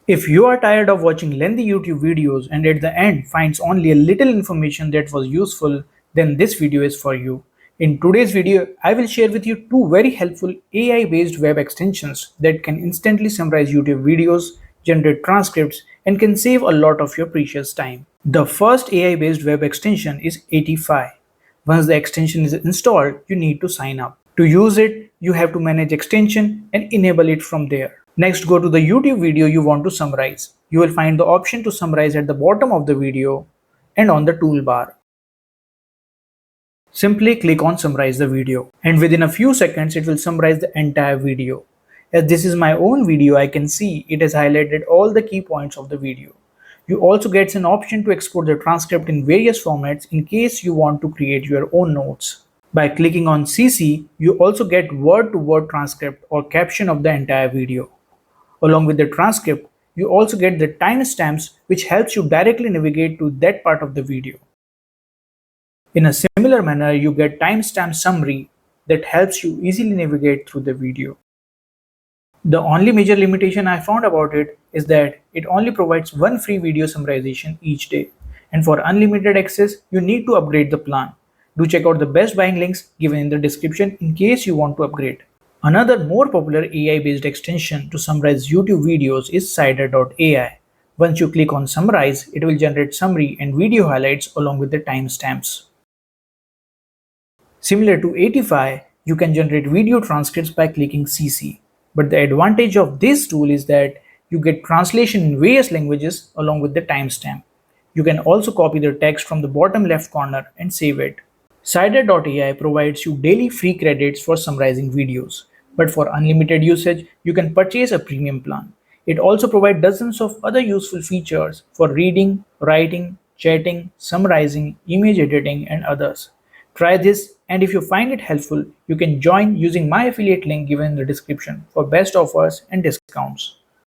If you are tired of watching lengthy YouTube videos and at the end finds only a little information that was useful, then this video is for you. In today's video, I will share with you two very helpful AI-based web extensions that can instantly summarize YouTube videos, generate transcripts, and can save a lot of your precious time. The first AI-based web extension is Eightify. Once the extension is installed, you need to sign up. To use it, you have to manage extension and enable it from there. Next, go to the YouTube video you want to summarize. You will find the option to summarize at the bottom of the video and on the toolbar. Simply click on summarize the video and within a few seconds it will summarize the entire video. As this is my own video, I can see it has highlighted all the key points of the video. You also get an option to export the transcript in various formats in case you want to create your own notes. By clicking on CC, you also get word-to-word transcript or caption of the entire video. Along with the transcript, you also get the timestamps which helps you directly navigate to that part of the video. In a similar manner, you get timestamp summary that helps you easily navigate through the video. The only major limitation I found about it is that it only provides one free video summarization each day, and for unlimited access, you need to upgrade the plan. Do check out the best buying links given in the description in case you want to upgrade. Another more popular AI-based extension to summarize YouTube videos is Sider.ai. Once you click on Summarize, it will generate summary and video highlights along with the timestamps. Similar to Eightify, you can generate video transcripts by clicking CC. But the advantage of this tool is that you get translation in various languages along with the timestamp. You can also copy the text from the bottom left corner and save it. Sider.ai provides you daily free credits for summarizing videos, but for unlimited usage, you can purchase a premium plan. It also provides dozens of other useful features for reading, writing, chatting, summarizing, image editing, and others. Try this, and if you find it helpful, you can join using my affiliate link given in the description for best offers and discounts.